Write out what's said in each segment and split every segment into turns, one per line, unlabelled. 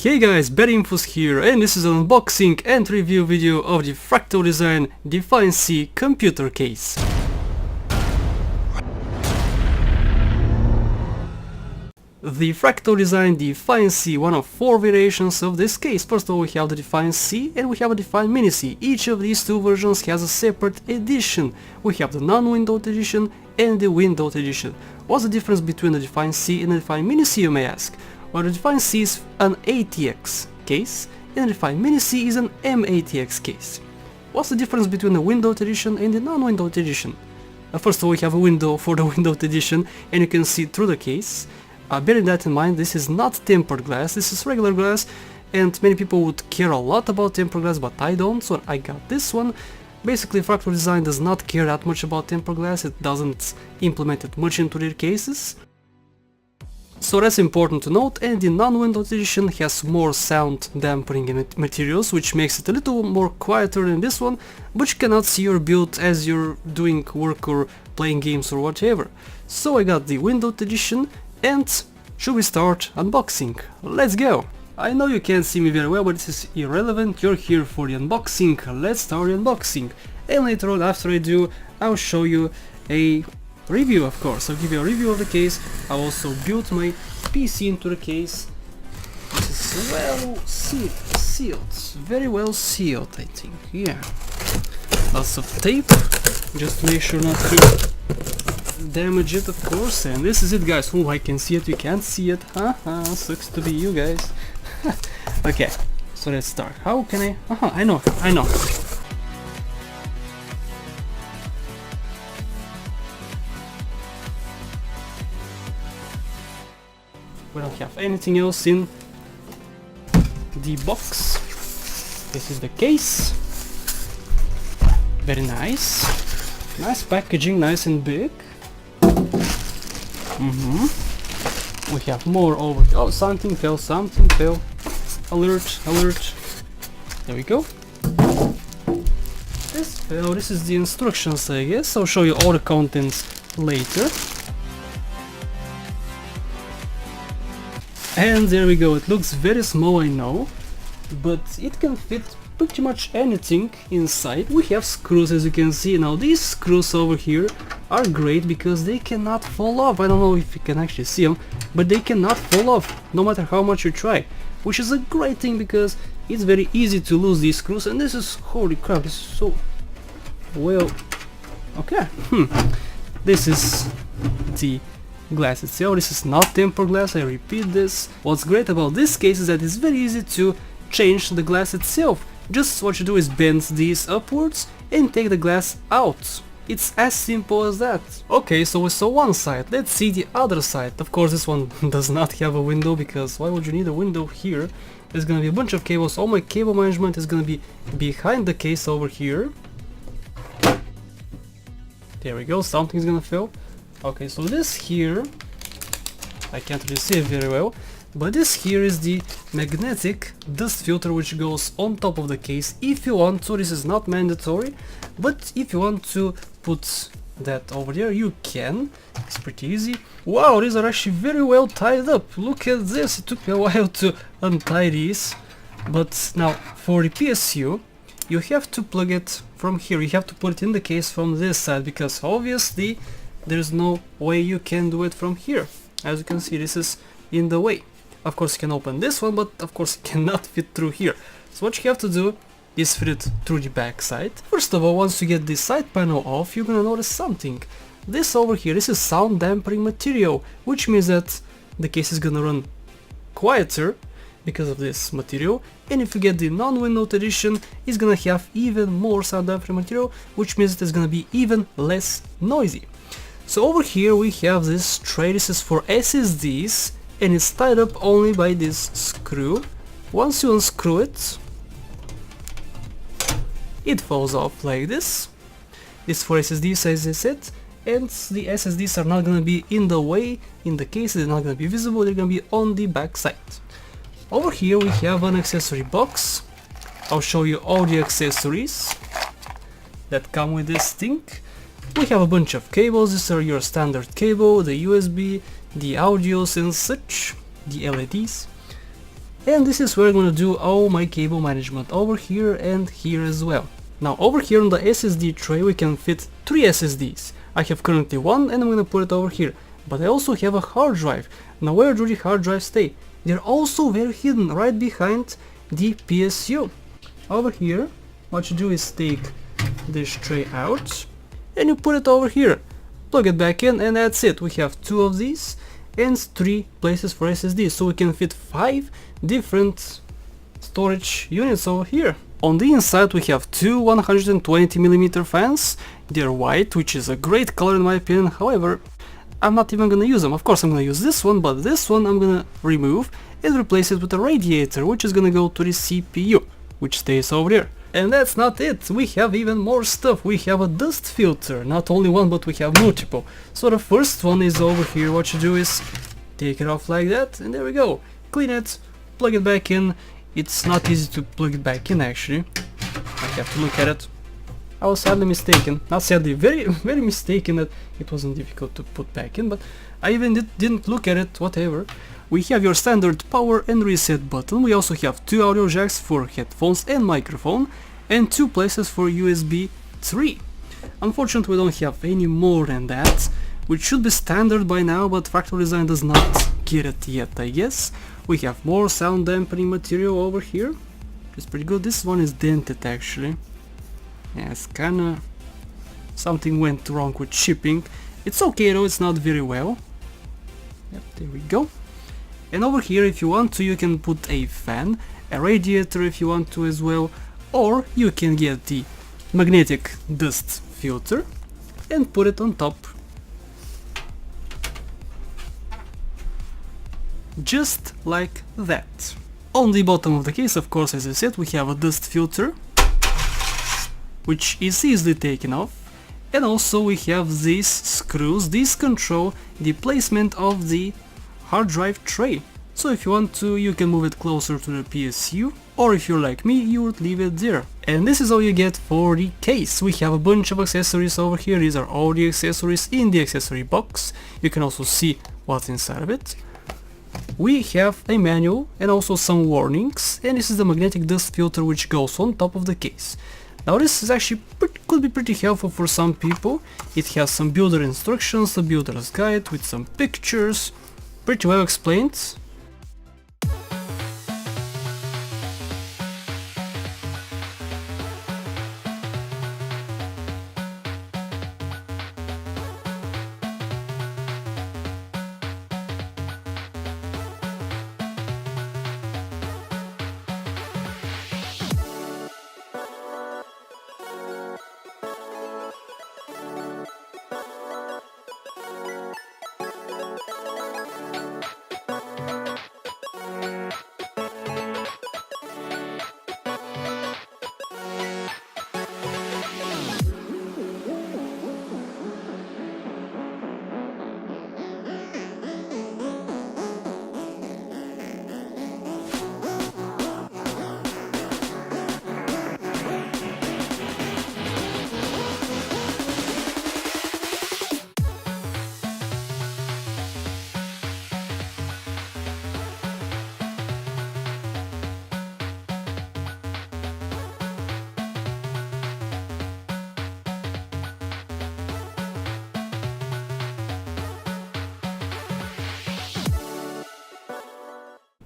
Hey guys, BadInfos here, and this is an unboxing and review video of the Fractal Design Define C computer case. The Fractal Design Define C, one of 4 variations of this case. First of all, we have the Define C and we have a Define Mini C. Each of these two versions has a separate edition. We have the non-windowed edition and the windowed edition. What's the difference between the Define C and the Define Mini C, you may ask? Well, the Define C is an ATX case and the Define Mini C is an MATX case. What's the difference between the windowed edition and the non-windowed edition? First of all, we have a window for the windowed edition and you can see through the case. Bearing that in mind, this is not tempered glass, this is regular glass, and many people would care a lot about tempered glass, but I don't, so I got this one. Basically, Fractal Design does not care that much about tempered glass, it doesn't implement it much into their cases. So that's important to note, and the non-windowed edition has more sound dampening materials, which makes it a little more quieter than this one, but you cannot see your build as you're doing work or playing games or whatever. So I got the windowed edition. And should we start unboxing? Let's go! I know you can't see me very well, but this is irrelevant, you're here for the unboxing, let's start the unboxing. And later on, after I do, I'll show you a review, of course. I'll give you a review of the case. I'll also build my PC into the case. This is well sealed, very well sealed, I think, yeah. Lots of tape, just to make sure not to damage it, of course. And this is it, guys. Oh, I can see it, you can't see it. Haha, sucks to be you guys. Okay, so let's start. How can I know. We don't have anything else in the box. This is the case. Very nice. Nice packaging, nice and big. We have more over. Oh, something fell. Alert. There we go. This fell. This is the instructions, I guess. I'll show you all the contents later. And there we go. It looks very small, I know, but it can fit pretty much anything inside. We have screws, as you can see. Now these screws over here are great because they cannot fall off. I don't know if you can actually see them, but they cannot fall off no matter how much you try, which is a great thing because it's very easy to lose these screws. And this is, holy crap, this is so well, okay. This is the glass itself. This is not tempered glass, I repeat this. What's great about this case is that it's very easy to change the glass itself. Just what you do is bend these upwards and take the glass out. It's as simple as that. Okay, so we saw one side, let's see the other side. Of course this one does not have a window, because why would you need a window here? There's gonna be a bunch of cables. All my cable management is gonna be behind the case over here. There we go, something's gonna fail. Okay, so this here, I can't really see it very well, but this here is the magnetic dust filter which goes on top of the case if you want to. This is not mandatory, but if you want to put that over there, you can. It's pretty easy. Wow, these are actually very well tied up. Look at this, it took me a while to untie these. But now for the PSU, you have to plug it from here. You have to put it in the case from this side, because obviously there's no way you can do it from here. As you can see, this is in the way. Of course you can open this one, but of course it cannot fit through here. So what you have to do is fit it through the back side. First of all, once you get the side panel off, you're gonna notice something. This over here, this is sound dampening material, which means that the case is gonna run quieter because of this material. And if you get the non-windowed edition, it's gonna have even more sound dampening material, which means it's gonna be even less noisy. So over here we have this tray. This is for SSDs, and it's tied up only by this screw. Once you unscrew it, it falls off like this. This for SSDs, as I said, and the SSDs are not gonna be in the way in the case. They're not gonna be visible, they're gonna be on the back side. Over here we have an accessory box. I'll show you all the accessories that come with this thing. We have a bunch of cables. These are your standard cable, the USB, the audios and such, the LEDs. And this is where I'm gonna do all my cable management over here and here as well. Now over here on the SSD tray we can fit 3 SSDs. I have currently one and I'm gonna put it over here. But I also have a hard drive. Now where do the hard drives stay? They're also very hidden right behind the PSU. Over here, what you do is take this tray out and you put it over here. Plug it back in and that's it. We have 2 of these and 3 places for SSD, so we can fit 5 different storage units over here. On the inside we have 2 120mm fans. They're white, which is a great color in my opinion. However, I'm not even gonna use them. Of course I'm gonna use this one, but this one I'm gonna remove and replace it with a radiator, which is gonna go to the CPU, which stays over there. And that's not it, we have even more stuff. We have a dust filter, not only one but we have multiple. So the first one is over here. What you do is take it off like that and there we go. Clean it, plug it back in. It's not easy to plug it back in actually. I have to look at it. I was sadly mistaken, not sadly, very mistaken that it wasn't difficult to put back in, but I even didn't look at it, whatever. We have your standard power and reset button. We also have 2 audio jacks for headphones and microphone and 2 places for USB 3. Unfortunately we don't have any more than that, which should be standard by now, but Fractal Design does not get it yet, I guess. We have more sound dampening material over here. It's pretty good. This one is dented actually. Yeah, it's kinda... something went wrong with shipping. It's okay though, it's not very well. Yep, there we go. And over here, if you want to, you can put a fan, a radiator if you want to as well, or you can get the magnetic dust filter and put it on top. Just like that. On the bottom of the case, of course, as I said, we have a dust filter, which is easily taken off. And also we have these screws. These control the placement of the hard drive tray. So if you want to, you can move it closer to the PSU, or if you're like me, you would leave it there. And this is all you get for the case. We have a bunch of accessories over here. These are all the accessories in the accessory box. You can also see what's inside of it. We have a manual and also some warnings, and this is the magnetic dust filter which goes on top of the case. Now this is actually could be pretty helpful for some people. It has some builder instructions, a builder's guide with some pictures, pretty well explained.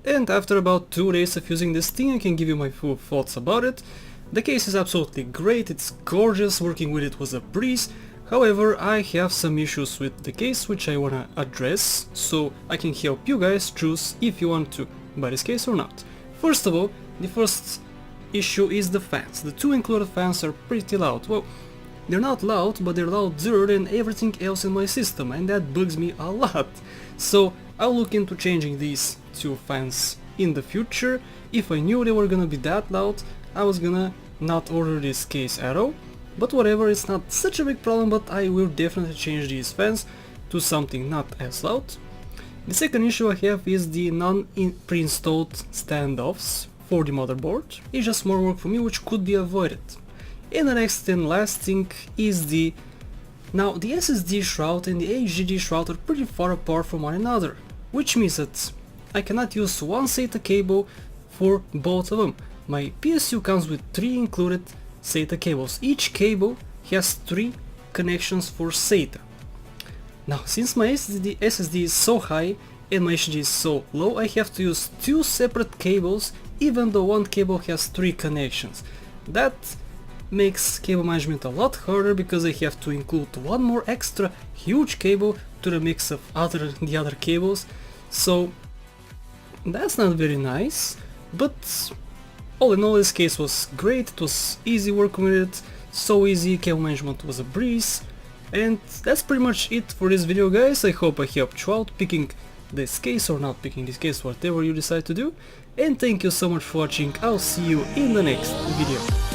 And after about 2 days of using this thing, I can give you my full thoughts about it. The case is absolutely great, it's gorgeous, working with it was a breeze. However, I have some issues with the case which I wanna address, so I can help you guys choose if you want to buy this case or not. First of all, the first issue is the fans. The 2 included fans are pretty loud. Well, they're not loud, but they're louder than everything else in my system, and that bugs me a lot. So I'll look into changing these 2 fans in the future. If I knew they were gonna be that loud, I was gonna not order this case at all. But whatever, it's not such a big problem, but I will definitely change these fans to something not as loud. The second issue I have is the pre-installed standoffs for the motherboard. It's just more work for me, which could be avoided. And the next and last thing is the... Now, the Ssd Shroud and the Ssd Shroud are pretty far apart from one another, which means that I cannot use one SATA cable for both of them. My PSU comes with 3 included SATA cables. Each cable has 3 connections for SATA. Now, since my SSD is so high and my HDD is so low, I have to use 2 separate cables even though one cable has 3 connections. That makes cable management a lot harder because I have to include one more extra huge cable to the mix of the other cables. So that's not very nice, but all in all this case was great. It was easy working with it, so easy, cable management was a breeze. And that's pretty much it for this video, guys. I hope I helped you out picking this case or not picking this case, whatever you decide to do. And thank you so much for watching. I'll see you in the next video.